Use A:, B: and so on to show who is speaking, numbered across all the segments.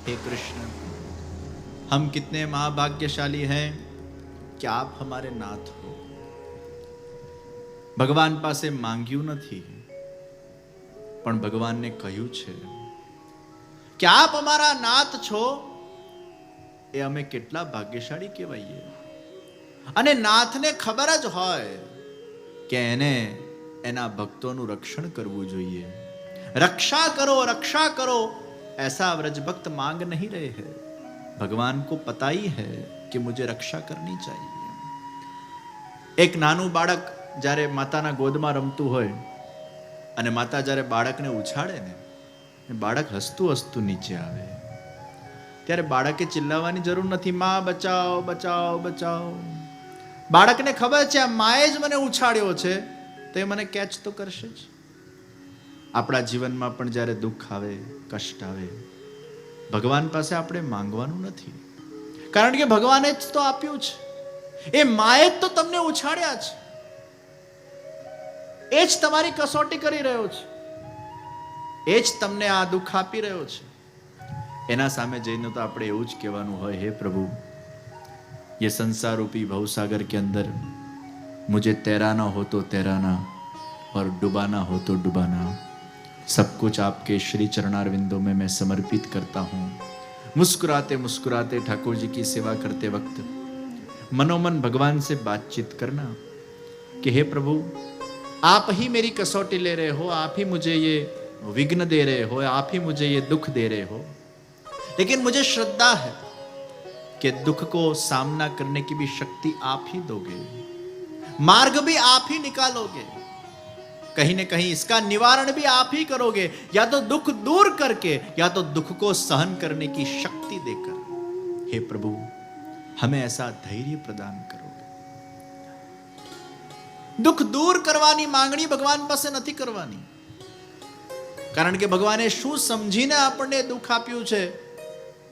A: हे कृष्ण, हम कितने महाभाग्यशाली हैं कि આપ हमारे नाथ हो. ભગવાન પાસે માંગ્યું નથી, પણ ભગવાનને કહ્યું છે કે આપ અમારા નાથ છો. એ અમે કેટલા ભાગ્યશાળી કહેવાઈએ. અને નાથને ખબર જ હોય કે એને એના ભક્તોનું રક્ષણ કરવું જોઈએ. રક્ષા કરો ऐसा व्रज भक्त मांग नहीं रहे हैं. भगवान को पता ही है कि मुझे रक्षा करनी चाहिए. એક નાનું બાળક જ્યારે માતાના ગોદમાં રમતું હોય અને માતા જ્યારે બાળકને ઉછાળે ને, બાળક હસતું હસતું નીચે આવે, ત્યારે બાળકે ચિલ્લાવવાની જરૂર નથી, માં બચાવો બચાવો બચાવો. બાળકને ખબર છે આ માએ જ મને ઉછાળ્યો છે તો એ મને કેચ તો કરશે જ. આપણા જીવનમાં પણ જ્યારે દુઃખ આવે, કષ્ટ આવે, ભગવાન પાસે આપણે માંગવાનું નથી, કારણ કે ભગવાને જ તો આપ્યું છે. એ માએ જ તો તમને ઉછાળ્યા છે, એ જ તમારી કસોટી કરી રહ્યો છે, એ જ તમને આ દુઃખ આપી રહ્યો છે. એના સામે જઈને તો આપણે એવું જ કહેવાનું હોય, હે પ્રભુ, ये संसार रूपी भवसागर के अंदर मुझे तैराना हो तो तैराना और डुबाना हो तो डुबाना. सब कुछ आपके श्री चरणारविंदों में मैं समर्पित करता हूँ. मुस्कुराते मुस्कुराते ठाकुर जी की सेवा करते वक्त मनोमन भगवान से बातचीत करना कि हे प्रभु, आप ही मेरी कसौटी ले रहे हो, आप ही मुझे ये विघ्न दे रहे हो, आप ही मुझे ये दुख दे रहे हो, लेकिन मुझे श्रद्धा है कि दुख को सामना करने की भी शक्ति आप ही दोगे, मार्ग भी आप ही निकालोगे, कहीं न कहीं इसका निवारण भी आप ही करोगे, या तो दुख दूर करके या तो दुख को सहन करने की शक्ति देकर. हे प्रभु, हमें ऐसा धैर्य प्रदान करोगे. દુઃખ દૂર કરવાની માંગણી ભગવાન પાસે નથી કરવાની, કારણ કે ભગવાને શું સમજીને આપણને દુઃખ આપ્યું છે,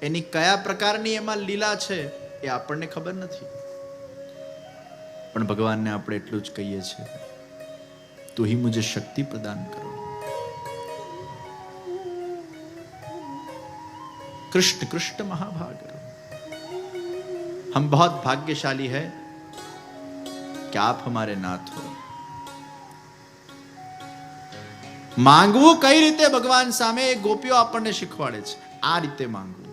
A: એની કયા પ્રકારની એમાં લીલા છે એ આપણને ખબર નથી. પણ ભગવાનને આપણે એટલું જ કહીએ છીએ, તું ही मुझे शक्ति प्रदान करो. कृष्ण कृष्ण महाभाग, हम बहुत भाग्यशाली है कि आप हमारे नाथ हो. માંગવું કઈ રીતે ભગવાન સામે એ ગોપીઓ આપણને શીખવાડે છે. આ રીતે માંગવું,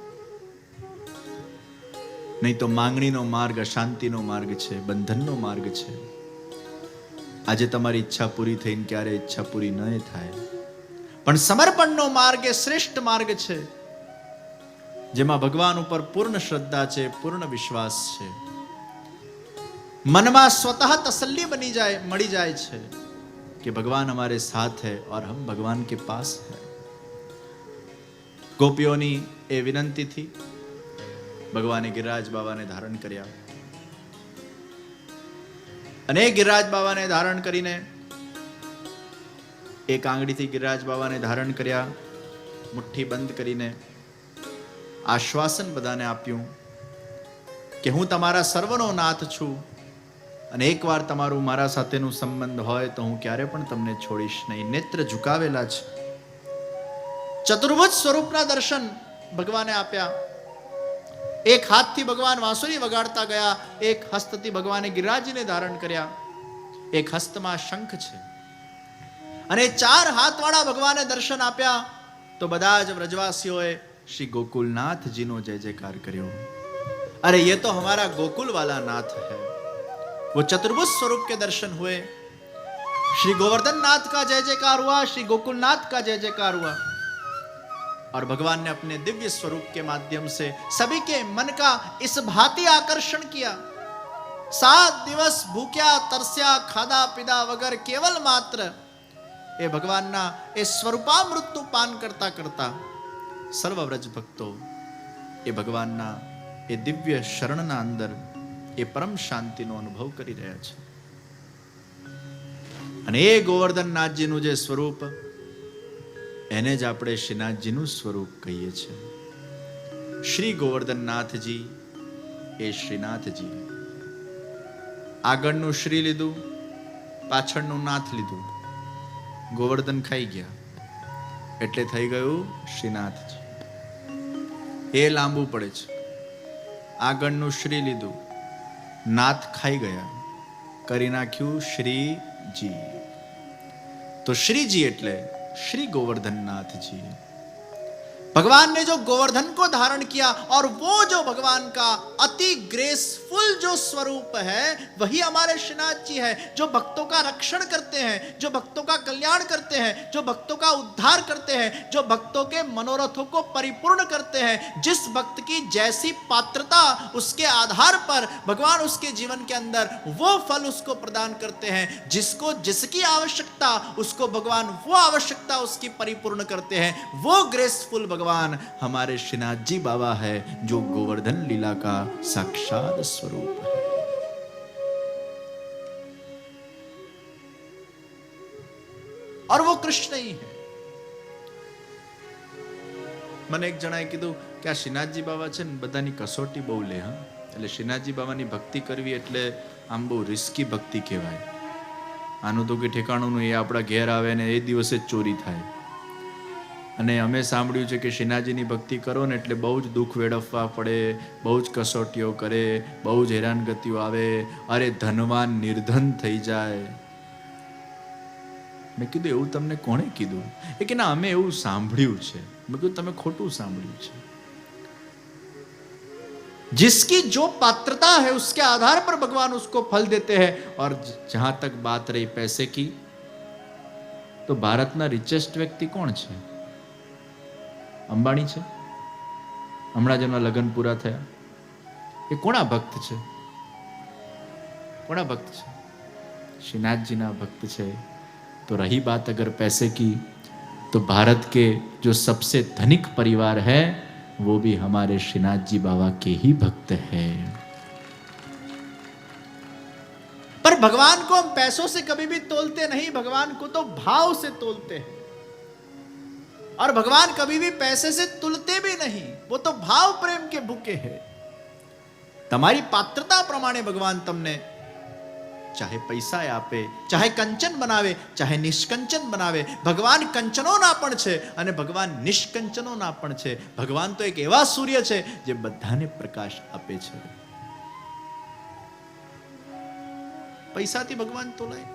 A: નહીં તો માંગણીનો માર્ગ અશાંતિનો માર્ગ છે, બંધનનો માર્ગ છે. આજે તમારી ઈચ્છા પૂરી થઈને ક્યારે ઈચ્છા પૂરી ન થાય, પણ સમર્પણનો માર્ગ એ શ્રેષ્ઠ માર્ગ છે, જેમાં ભગવાન ઉપર પૂર્ણ શ્રદ્ધા છે, પૂર્ણ વિશ્વાસ છે, મનમાં સ્વતઃ તસલ્લી બની જાય, મળી જાય છે कि भगवान हमारे साथ है और हम भगवान के पास है. गोपियों ए विनंती थी, भगवाने गिरिराज बाबा ने धारण કર્યા, અને गिरिराज बाबा ने धारण કરીને એક આંગળીથી गिरिराज बाबा ने धारण કર્યા, મુઠ્ઠી બંધ કરીને આશ્વાસન બધાને આપ્યું કે હું તમારા સર્વનો નાથ છું, અને એકવાર તમારું મારા સાથેનું સંબંધ હોય તો હું ક્યારે પણ તમને છોડીશ નહીં. નેત્ર ઝુકાવેલા છે. ચતુર્ભુજ સ્વરૂપના દર્શન ભગવાને આપ્યા. એક હાથથી ભગવાન વાંસુરી વગાડતા ગયા, એક હસ્તથી ભગવાને ગિરિરાજને ધારણ કર્યા, એક હસ્તમાં શંખ છે, અને ચાર હાથવાળા ભગવાને દર્શન આપ્યા. તો બધા જ વ્રજવાસીઓએ શ્રી ગોકુલનાથજીનો જય જયકાર કર્યો. અરે ये तो हमारा गोकुल वाला नाथ है. वो चतुर्भुज स्वरूप के दर्शन हुए, श्री गोवर्धन नाथ का जय जयकार हुआ, श्री गोकुलनाथ का जय जयकार हुआ, और भगवान ने अपने दिव्य स्वरूप के माध्यम से सभी के मन का इस भांति आकर्षण किया. 7 દિવસ ભૂખ્યા તરસ્યા ખાધા પીધા વગર કેવલ માત્ર એ ભગવાનના એ સ્વરૂપામૃતનું પાન કરતા કરતા સર્વ વ્રજ ભક્તો એ ભગવાનના એ દિવ્ય શરણના અંદર એ પરમ શાંતિનો અનુભવ કરી રહ્યા છે. અને એ ગોવર્ધનનાથજીનું જે સ્વરૂપ, એને જ આપણે શ્રીનાથજીનું સ્વરૂપ કહીએ છીએ. શ્રી ગોવર્ધનનાથજી એ શ્રીનાથજી. આગળનું શ્રી લીધું, પાછળનું નાથ લીધું, ગોવર્ધન ખાઈ ગયા એટલે થઈ ગયું શ્રીનાથજી. એ લાંબુ પડે છે. આગળનું શ્રી લીધું, નાથ ખાઈ ગયા, કરી નાખ્યું શ્રીજી. તો શ્રીજી એટલે श्री गोवर्धन नाथ जी. भगवान ने जो गोवर्धन को धारण किया और वो जो भगवान का अति ग्रेसफुल जो स्वरूप है वही हमारे श्रीनाथ जी है, जो भक्तों का रक्षण करते हैं, जो भक्तों का कल्याण करते हैं, जो भक्तों का उद्धार करते हैं, जो भक्तों के मनोरथों को परिपूर्ण करते हैं. जिस भक्त की जैसी पात्रता, उसके आधार पर भगवान उसके जीवन के अंदर वो फल उसको प्रदान करते हैं. जिसको जिसकी आवश्यकता, उसको भगवान वो आवश्यकता उसकी परिपूर्ण करते हैं. वो ग्रेसफुल भगवान हमारे श्रीनाथ जी बाबा है, जो गोवर्धन लीला का साक्षात स्वरूप है. और वो कृष्ण ही है. મને એક જણાએ કીધું કે આ શ્રીનાથજી બાબા છે ને બધાની કસોટી બહુ લે. હા, એટલે શ્રીનાથજી બાબાની ભક્તિ કરવી એટલે આમ બહુ રિસ્કી ભક્તિ કહેવાય. આનું તો કે ઠેકાણું નહીં, એ આપણા ઘેર આવે ને એ દિવસે જ ચોરી થાય. અને અમે સાંભળ્યું છે કે શ્રીનાથજીની ભક્તિ કરો ને એટલે બહુ જ દુઃખ વેડફવા પડે, બહુ જ કસોટીઓ કરે, બહુ જ હેરાનગતિઓ આવે, અરે ધનવાન નિર્ધન થઈ જાય. મેં કીધું એવું તમને કોણે કીધું? એ કે ના, અમે એવું સાંભળ્યું છે. મેં કીધું તમે ખોટું સાંભળ્યું છે. जिसकी जो पात्रता है उसके आधार पर भगवान उसको फल देते हैं. और जहां तक बात रही पैसे की, तो भारतना रिचेस्ट व्यक्ति कौन છે? અંબાણી છે. હમણાં જેમના લગ્ન પૂરા થયા એ કોના ભક્ત છે? કોના ભક્ત છે? श्रीनाथ ना भक्त છે. तो रही बात अगर पैसे की, तो भारत के जो सबसे धनिक परिवार है वो भी हमारे श्रीनाथ जी बाबा के ही भक्त हैं. पर भगवान को हम पैसों से कभी भी तोलते नहीं, भगवान को तो भाव से तोलते हैं. और भगवान कभी भी पैसे से तुलते भी नहीं, वो तो भाव प्रेम के भूखे हैं. તમારી પાત્રતા પ્રમાણે ભગવાન તમને ચાહે પૈસા આપે, ચાહે કંચન બનાવે, ચાહે નિષ્કંચન બનાવે. ભગવાન કંચનોના પણ છે અને ભગવાન નિષ્કંચનોના પણ છે. ભગવાન તો એક એવા સૂર્ય છે જે બધાને પ્રકાશ આપે છે. પૈસાથી ભગવાન તોલાય?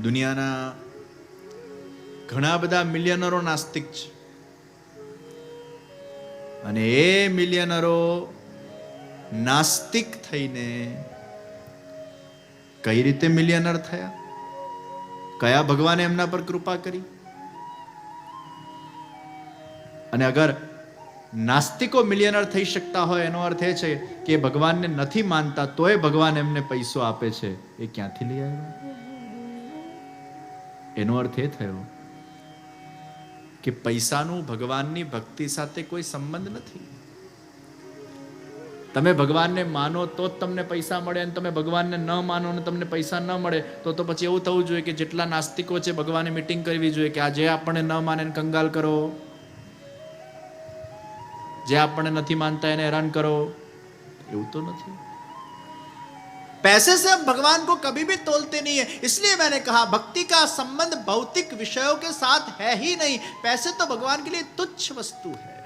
A: દુનિયાના ઘણા બધા મિલિયનરો નાસ્તિક છે અને એ મિલિયનરો નાસ્તિક થઈને કઈ રીતે મિલિયનર થયા? કયા ભગવાને એમના પર કૃપા કરી? અને અગર નાસ્તિકો મિલિયનર થઈ શકતા હોય એનો અર્થ એ છે કે ભગવાનને નથી માનતા તોય ભગવાન એમને પૈસો આપે છે. એ ક્યાંથી લઈ આવ્યા? એનો અર્થ એ થયો કે પૈસાનું ભગવાનની ભક્તિ સાથે કોઈ સંબંધ નથી. તમે ભગવાનને માનો તો જ તમને પૈસા મળે, અને તમે ભગવાનને ન માનો અને તમને પૈસા ન મળે તો પછી એવું થવું જોઈએ કે જેટલા નાસ્તિકો છે ભગવાને મીટિંગ કરવી જોઈએ કે આ જે આપણને ન માને એને કંગાલ કરો, જે આપણને નથી માનતા એને હેરાન કરો. એવું તો નથી. पैसे से हम भगवान को कभी भी तोलते नहीं है. इसलिए मैंने कहा भक्ति का संबंध भौतिक विषयों के साथ है ही नहीं. पैसे तो भगवान के लिए तुच्छ वस्तु है.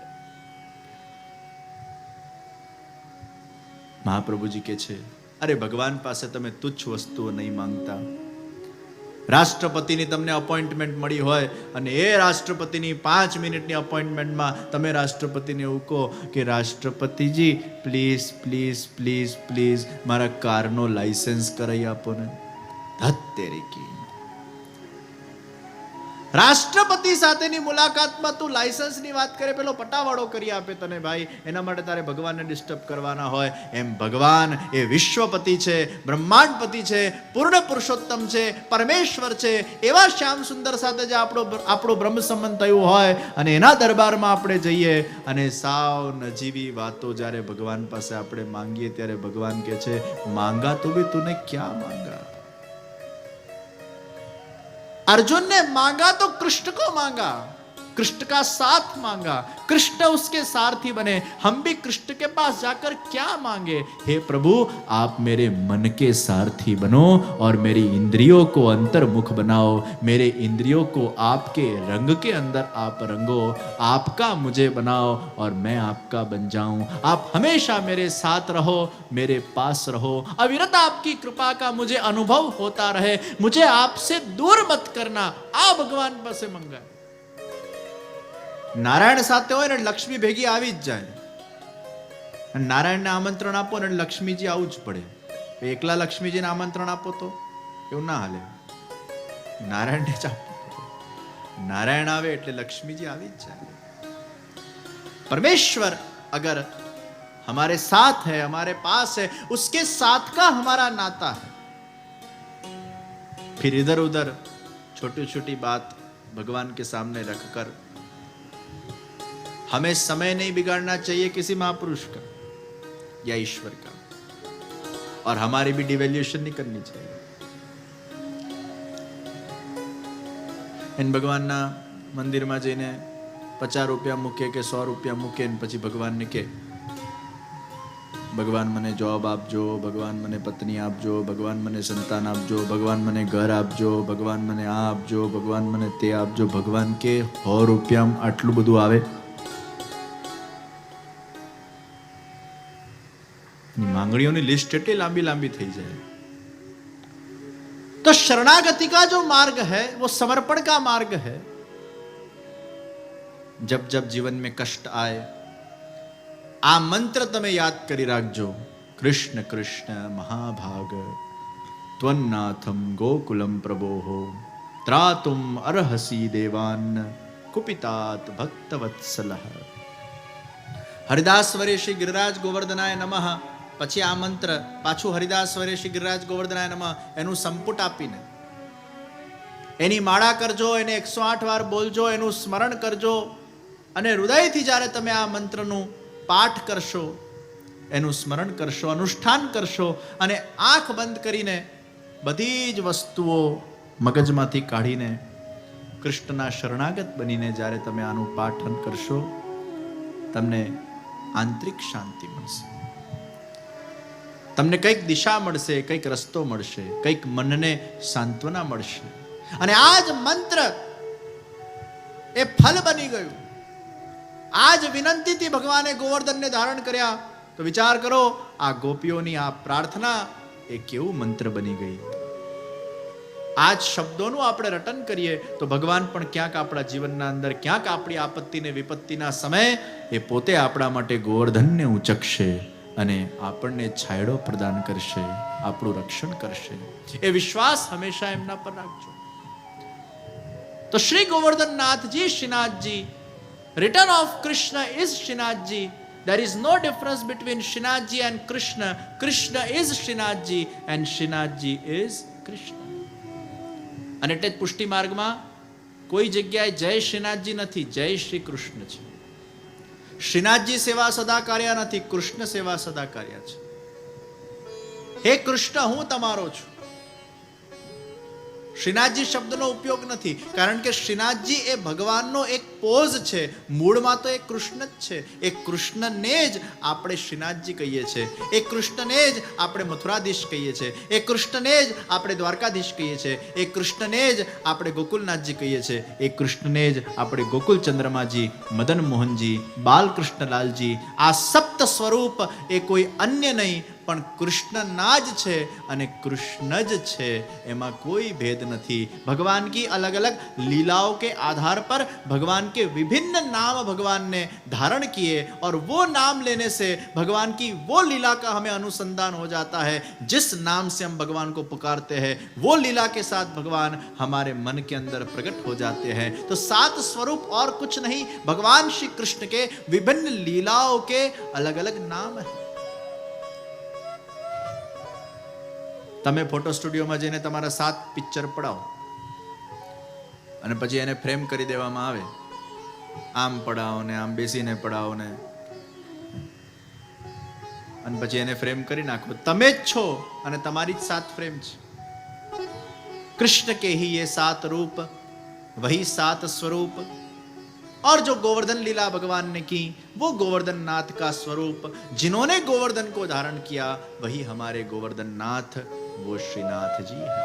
A: महाप्रभु जी के छे अरे भगवान पासे तमे तुच्छ वस्तुओ नहीं मांगता. રાષ્ટ્રપતિની તમને અપોઇન્ટમેન્ટ મળી હોય અને એ રાષ્ટ્રપતિની 5 મિનિટની અપોઇન્ટમેન્ટમાં તમે રાષ્ટ્રપતિને એવું કહો કે રાષ્ટ્રપતિજી પ્લીઝ પ્લીઝ પ્લીઝ પ્લીઝ મારા કારનો લાયસન્સ કરાવી આપો ને. ધત તેરી કી. રાષ્ટ્રપતિ સાથેની મુલાકાતમાં તું લાયસન્સની વાત કરે, પેલો પટાવાળો કરી આપે તને ભાઈ. એના માટે તારે ભગવાનને ડિસ્ટર્બ કરવાના હોય. એમ ભગવાન એ વિશ્વપતિ છે, બ્રહ્માંડપતિ છે, પૂર્ણ પુરુષોત્તમ છે, પરમેશ્વર છે. એવા શ્યામ સુંદર સાથે જે આપણો બ્રહ્મ સંબંધ થયું હોય અને એના દરબારમાં આપણે જઈએ અને સાવ નજીવી વાતો જ્યારે ભગવાન પાસે આપણે માંગીએ ત્યારે ભગવાન કહે છે માંગા તો ભી તુને ક્યાં માંગા. अर्जुन ने मांगा तो कृष्ण को मांगा. कृष्ण का साथ मांगा, कृष्ण उसके सारथी बने। हम भी कृष्ण के पास जाकर क्या मांगे? हे प्रभु, आप मेरे मन के सारथी बनो और मेरी इंद्रियों को अंतर्मुख बनाओ, मेरे इंद्रियों को आपके रंग के अंदर आप रंगो, आपका मुझे बनाओ और मैं आपका बन जाऊं। आप हमेशा मेरे साथ रहो, मेरे पास रहो, अविरत आपकी कृपा का मुझे अनुभव होता रहे, मुझे आपसे दूर मत करना। आ भगवान પાસે મંગાય। નારાયણ સાથે હોય ને લક્ષ્મી ભેગી આવી જ જાય। નારાયણને આમંત્રણ આપો ને લક્ષ્મીજી આવું જ પડે। એકલા લક્ષ્મીજીને આમંત્રણ આપો તો એવું ના હાલે, નારાયણને જ આપવું પડે। નારાયણ આવે એટલે લક્ષ્મીજી આવી જ જાય। परमेश्वर अगर हमारे साथ है, हमारे पास है, उसके साथ का हमारा नाता है। फिर इधर उधर छोटी छोटी बात भगवान के सामने रखकर हमें समय नहीं बिगाड़ना चाहिए किसी महापुरुष का या ईश्वर का, और हमारी भी डिवेल्यूशन नहीं करनी चाहिए। इन भगवान ना मंदिर में जईने 50 रुपया मूके के 100 रुपया मूके पछी भगवान ने के भगवान मने जॉब आपजो, भगवान मने पत्नी आपजो, भगवान मने संतान आपजो, भगवान मने घर आपजो, भगवान मने आ आपजो, भगवान मने ते आपजो। भगवान के 100 रुपया आटલું બધું આવે? मांगणियों लिस्ट एटली लांबी लांबी थी जाए। तो शरणागति का जो मार्ग है वो समर्पण का मार्ग है। जब जब जीवन में कष्ट आए, आ मंत्र तमे याद करी राखजो। कृष्ण कृष्ण महाभाग त्वन्नाथम गोकुलम प्रभोः त्रातुम अर्हसि देवान् कुपितात भक्तवत्सलः। हरिदास वरे श्री गिरिराज गोवर्धनाय नमः पछी आ मंत्र पाछू हरिदास वरे श्री गिरिराज गोवर्धनाय नमः एनु संपुट आपीने एनी माळा करजो, एने 108 વાર बोलजो, एनु स्मरण करजो અને હૃદયથી જ્યારે તમે આ મંત્રનું પાઠ કરશો, એનું સ્મરણ કરશો, અનુષ્ઠાન કરશો અને આંખ બંધ કરીને બધી જ વસ્તુઓ મગજમાંથી કાઢીને કૃષ્ણના શરણાગત બનીને જ્યારે તમે આનું પાઠન કરશો, તમને આંતરિક શાંતિ મળશે, તમને કંઈક દિશા મળશે, કંઈક રસ્તો મળશે, કંઈક મનને સાંત્વના મળશે। અને આ જ મંત્ર એ ફલ બની ગયું। आज विनंती थी भगवाने गोवर्धन ने धारण कर्या, तो विचार करो आ गोपीओनी आ प्रार्थना ए केवुं मंत्र बनी गई। आज शब्दों आपणे रटन करिए तो भगवान पण क्यांक आपणा जीवनना अंदर क्यांक आपणी आपत्ति ने विपत्तिना समय ए पोते आपणा माटे गोवर्धनने उचकशे अने आपणने छायडो प्रदान करशे, आपणुं रक्षण करशे। ए विश्वास हमेशा एमना पर राखजो। तो Shri Govardhan Nath ji, Shrinath ji, return of Krishna is Srinath ji. There is no difference between Srinath ji and Krishna. Krishna is Srinath ji and Srinath ji is Krishna. અને એટલે જ પુષ્ટિ માર્ગમાં કોઈ જગ્યાએ જય શ્રીનાથજી નથી, જય શ્રી કૃષ્ણ છે। શ્રીનાથજી સેવા સદા કાર્ય નથી, કૃષ્ણ સેવા સદા કાર્ય છે। હે કૃષ્ણ, હું તમારો છું। શ્રીનાથજી શબ્દનો ઉપયોગ નથી, કારણ કે શ્રીનાથજી એ ભગવાનનો એક પોઝ છે। મૂળમાં તો એ કૃષ્ણ જ છે। એ કૃષ્ણને જ આપણે શ્રીનાથજી કહીએ છીએ, એ કૃષ્ણને જ આપણે મથુરાધીશ કહીએ છીએ, એ કૃષ્ણને જ આપણે દ્વારકાધીશ કહીએ છીએ, એ કૃષ્ણને જ આપણે ગોકુલનાથજી કહીએ છીએ, એ કૃષ્ણને જ આપણે ગોકુલ ચંદ્રમાજી, મદન મોહનજી, બાલકૃષ્ણલાલજી। આ સપ્ત સ્વરૂપ એ કોઈ અન્ય નહીં પણ કૃષ્ણના જ છે અને કૃષ્ણ જ છે, એમાં કોઈ ભેદ नहीं। भगवान की अलग अलग लीलाओं के आधार पर भगवान के विभिन्न नाम भगवान ने धारण किए और वो नाम लेने से भगवान की वो लीला का हमें अनुसंधान हो जाता है। जिस नाम से हम भगवान को पुकारते हैं वो लीला के साथ भगवान हमारे मन के अंदर प्रकट हो जाते हैं। तो 7 स्वरूप और कुछ नहीं, भगवान श्री कृष्ण के विभिन्न लीलाओं के अलग अलग नाम है। તમે ફોટો સ્ટુડિયોમાં જઈને તમારા 7 પિક્ચર પડાવો અને પછી એને ફ્રેમ કરી દેવામાં આવે, આમ પડાવો ને આમ બેસીને પડાવો ને, અને પછી એને ફ્રેમ કરી નાખો। તમે જ છો અને તમારી જ 7 ફ્રેમ છે। कृष्ण के ही ये 7 रूप, वही 7 स्वरूप, और जो गोवर्धन लीला भगवान ने की वो गोवर्धन नाथ का स्वरूप, जिन्होंने गोवर्धन को धारण किया वही हमारे गोवर्धन नाथ, वो श्रीनाथ जी है।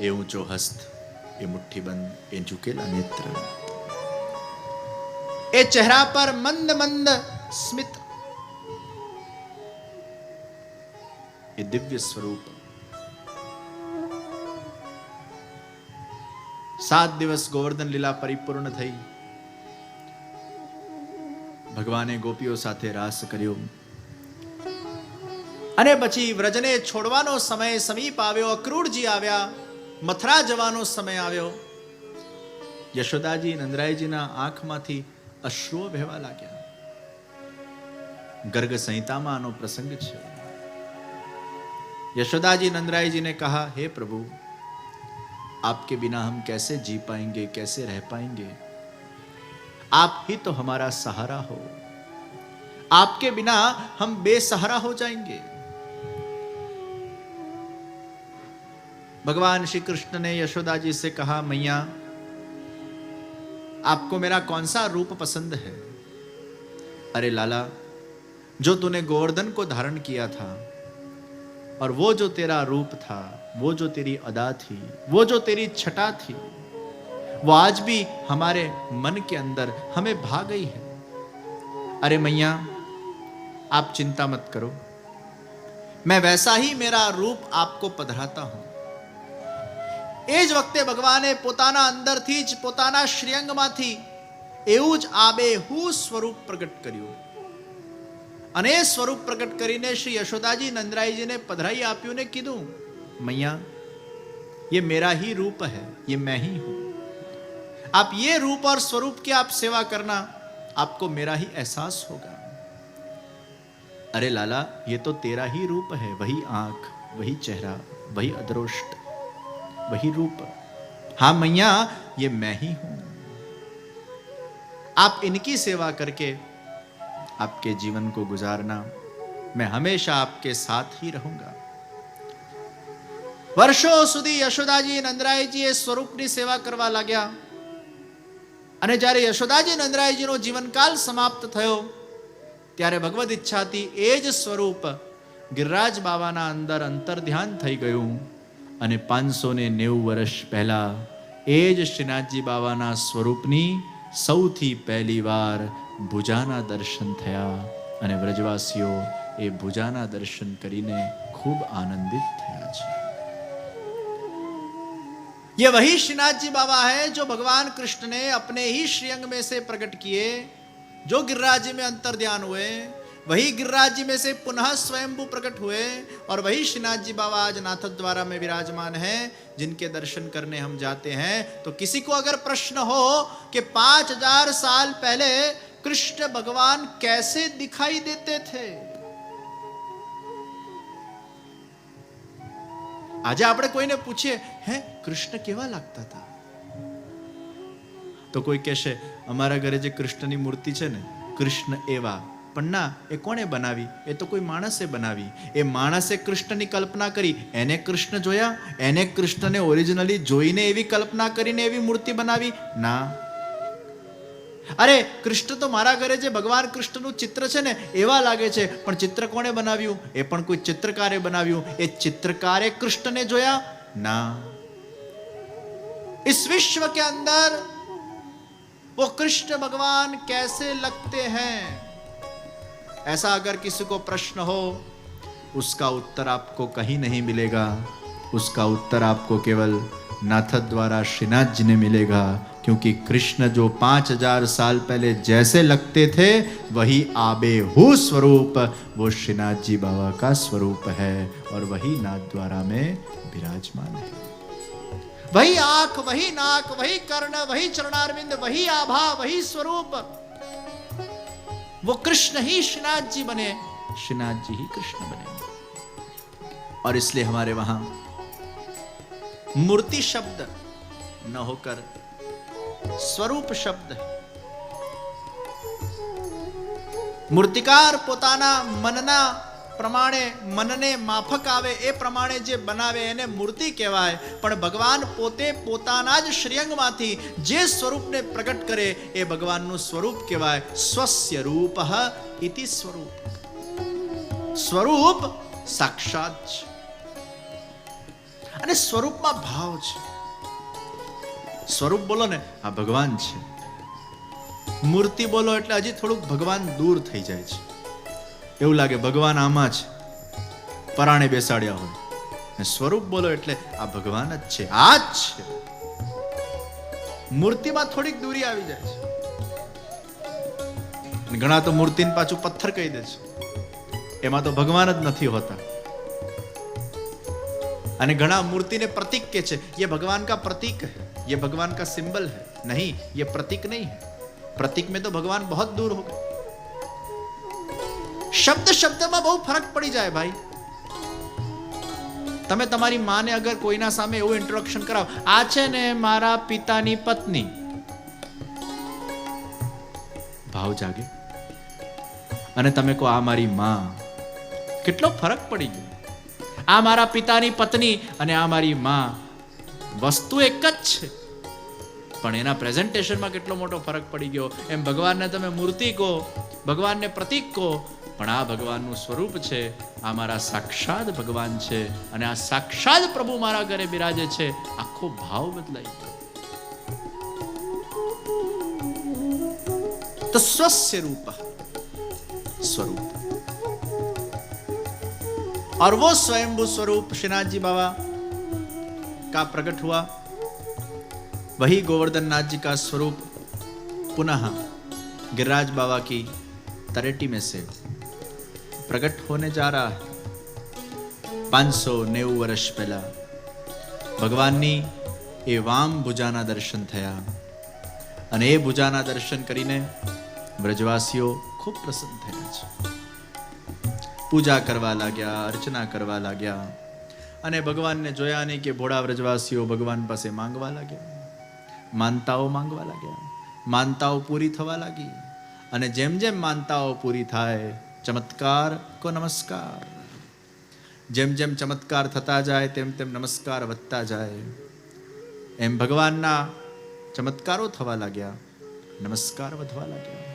A: ए ऊंचो हस्त, ए मुट्ठी बंद, ए झुकेला नेत्र, ए चेहरा पर मंद मंद स्मित, ए दिव्य स्वरूप। 7 દિવસ ગોવર્ધન લીલા પરિપૂર્ણ થઈ। ભગવાને ગોપીઓ સાથે રાસ કર્યો અને પછી વ્રજને છોડવાનો સમય સમીપ આવ્યો। અક્રૂરજી આવ્યા, મથુરા જવાનો સમય આવ્યો। યશોદાજી નંદરાયજીના આંખમાંથી અશ્રુઓ વહેવા લાગ્યા। ગર્ગ સંહિતામાં આનો પ્રસંગ છે। यशोदा जी नंदराय जी ने कहा, हे प्रभु, आपके बिना हम कैसे जी पाएंगे, कैसे रह पाएंगे? आप ही तो हमारा सहारा हो, आपके बिना हम बेसहारा हो जाएंगे। भगवान श्री कृष्ण ने यशोदा जी से कहा, मैया आपको मेरा कौन सा रूप पसंद है? अरे लाला, जो तूने गोवर्धन को धारण किया था और वो जो तेरा रूप था, वो जो तेरी अदा थी, वो जो तेरी छटा थी, वो आज भी हमारे मन के अंदर हमें भा गई है। अरे मैया, आप चिंता मत करो, मैं वैसा ही मेरा रूप आपको पधराता हूं। એ જ વખતે ભગવાને પોતાના અંદરથી જ પોતાના શ્રીઅંગમાંથી એવું જ આબેહૂ સ્વરૂપ પ્રગટ કર્યું અને એ સ્વરૂપ પ્રગટ કરીને શ્રી યશોદાજી નંદરાયજીને પધરાઈ આપ્યું ને કીધું, मैया ये मेरा ही रूप है, ये मैं ही हूं। आप ये रूप और स्वरूप की आप सेवा करना, आपको मेरा ही एहसास होगा। अरे लाला, ये तो तेरा ही रूप है, वही आंख, वही चेहरा, वही अदरोष्ट, वही रूप। हाँ मैया, ये मैं ही हूं। आप इनकी सेवा करके आपके जीवन को गुजारना, मैं हमेशा आपके साथ ही रहूंगा। વર્ષો સુધી યશોદાજી નંદરાયજી એ સ્વરૂપની સેવા કરવા લાગ્યા અને જ્યારે યશોદાજી નંદરાયજીનો જીવનકાલ સમાપ્ત થયો ત્યારે ભગવદ ઈચ્છાથી એ જ સ્વરૂપ ગિરિરાજ બાવાના અંદર અંતર્ધ્યાન થઈ ગયું અને 590 વર્ષ પહેલા એ જ શ્રીનાથજી બાવાના સ્વરૂપની સૌથી પહેલી વાર ભુજાના દર્શન થયા અને વ્રજવાસીઓ એ ભુજાના દર્શન કરીને ખૂબ આનંદિત થયા છે। ये वही श्रीनाथ जी बाबा है जो भगवान कृष्ण ने अपने ही श्रीअंग में से प्रकट किए, जो गिरिराज जी में अंतर्ध्यान हुए, वही गिरिराज जी में से पुनः स्वयंभू प्रकट हुए और वही श्रीनाथ जी बाबा आज नाथ द्वारा में विराजमान है, जिनके दर्शन करने हम जाते हैं। तो किसी को अगर प्रश्न हो कि 5000 साल पहले कृष्ण भगवान कैसे दिखाई देते थे, આજે આપણે કોઈને પૂછીએ, હે કૃષ્ણ કેવા લાગતા હતા, તો કોઈ કહેશે અમારા ઘરે જે કૃષ્ણની મૂર્તિ છે ને, કૃષ્ણ એવા। પણ ના, એ કોણે બનાવી? એ તો કોઈ માણસે બનાવી। એ માણસે કૃષ્ણની કલ્પના કરી, એને કૃષ્ણ જોયા, એને કૃષ્ણને ઓરિજિનલી જોઈને એવી કલ્પના કરીને એવી મૂર્તિ બનાવી? ના। અરે કૃષ્ણ તો મારા ઘરે જે ભગવાન કૃષ્ણનું ચિત્ર છે ને એવા લાગે છે, પણ ચિત્ર કોણે બનાવ્યું? એ પણ કોઈ ચિત્રકારે બનાવ્યું। એ ચિત્રકારે કૃષ્ણને જોયા? ના। इस विश्व के अंदर वो कृष्ण भगवान कैसे लगते हैं, ऐसा अगर किसी को प्रश्न हो, उसका उत्तर आपको कहीं नहीं मिलेगा। उसका उत्तर आपको केवल नाथ द्वारा श्रीनाथ जी ने मिलेगा, क्योंकि कृष्ण जो 5000 साल पहले जैसे लगते थे वही आबेहू स्वरूप वो श्रीनाथ जी बाबा का स्वरूप है और वही नाथ द्वारा में विराजमान है। वही आंख, वही नाक, वही कर्ण, वही चरणारविंद, वही आभा, वही स्वरूप, वो कृष्ण ही श्रीनाथ जी बने, श्रीनाथ जी ही कृष्ण बने। और इसलिए हमारे वहां मूर्ति शब्द न होकर સ્વરૂપ શબ્દ। મૂર્તિકાર પોતાના મનના પ્રમાણે મનને માફક આવે એ પ્રમાણે જે બનાવે એને મૂર્તિ કહેવાય. પણ ભગવાન પોતે પોતાના જ શ્રીઅંગમાંથી જે સ્વરૂપને પ્રગટ કરે એ ભગવાનનું સ્વરૂપ કહેવાય. સ્વસ્ય રૂપ ઇતિ સ્વરૂપ. સ્વરૂપ સાક્ષાત છે અને સ્વરૂપમાં ભાવ છે. સ્વરૂપ બોલો ને આ ભગવાન છે, મૂર્તિ બોલો એટલે હજી થોડુંક ભગવાન દૂર થઈ જાય છે. એવું લાગે ભગવાન આમાં છે, પરાણે બેસાડ્યા હોય. ને સ્વરૂપ બોલો એટલે આ ભગવાન જ છે, આ જ છે. મૂર્તિમાં થોડીક દૂરી આવી જાય છે. ઘણા તો મૂર્તિને પાછું પથ્થર કહી દે છે, એમાં તો ભગવાન જ નથી હોતા. અને ઘણા મૂર્તિને પ્રતીક કે છે, ये भगवान का प्रतीक है, ये भगवान का सिंबल है. नहीं, ये प्रतीक नहीं है. प्रतीक में तो भगवान बहुत दूर हो गए. શબ્દ શબ્દમાં બહુ ફરક પડી જાય ભાઈ. તમે તમારી માને અગર કોઈના સામે એવું ઇન્ટ્રોડક્શન કરાવો, આ છે ને મારા પિતાની પત્ની, ભાવ જાગે. અને તમે કહો આ મારી માં, કેટલો ફરક પડી ગયો. આ મારા પિતાની પત્ની અને આ મારી માં વસ્તુ એક જ છે, પણ એના પ્રેઝન્ટેશનમાં કેટલો મોટો ફરક પડી ગયો. એમ ભગવાનને તમે મૂર્તિ કહો, ભગવાનને પ્રતીક કહો, પણ આ ભગવાનનું સ્વરૂપ છે. આ મારા સાક્ષાત ભગવાન છે અને આ સાક્ષાત પ્રભુ મારા ઘરે બિરાજે છે. આખો ભાવ બદલાઈ ગયો. તો સ્વસ્ય રૂપ स्वरूप और वो स्वयंभू स्वरूप श्रीनाथ जी बाबा का प्रकट हुआ. वही गोवर्धन नाथ जी का स्वरूप पुनः गिरिराज बाबा की तरेटी में से प्रकट होने जा रहा है. 590 वर्ष पहला ભગવાનની એ વામ ભુજાના દર્શન થયા અને એ ભુજાના દર્શન કરીને બ્રજવાસીઓ ખૂબ પ્રસન્ન થયા છે. પૂજા કરવા લાગ્યા, અર્ચના કરવા લાગ્યા અને ભગવાનને જોયા નહીં કે ભોળા વ્રજવાસીઓ ભગવાન પાસે માંગવા લાગ્યા, માનતાઓ માંગવા લાગ્યા, માનતાઓ પૂરી થવા લાગી. અને જેમ જેમ માનતાઓ પૂરી થાય, ચમત્કાર કો નમસ્કાર, જેમ જેમ ચમત્કાર થતા જાય તેમ તેમ નમસ્કાર વધતા જાય. એમ ભગવાનના ચમત્કારો થવા લાગ્યા, નમસ્કાર વધવા લાગ્યા.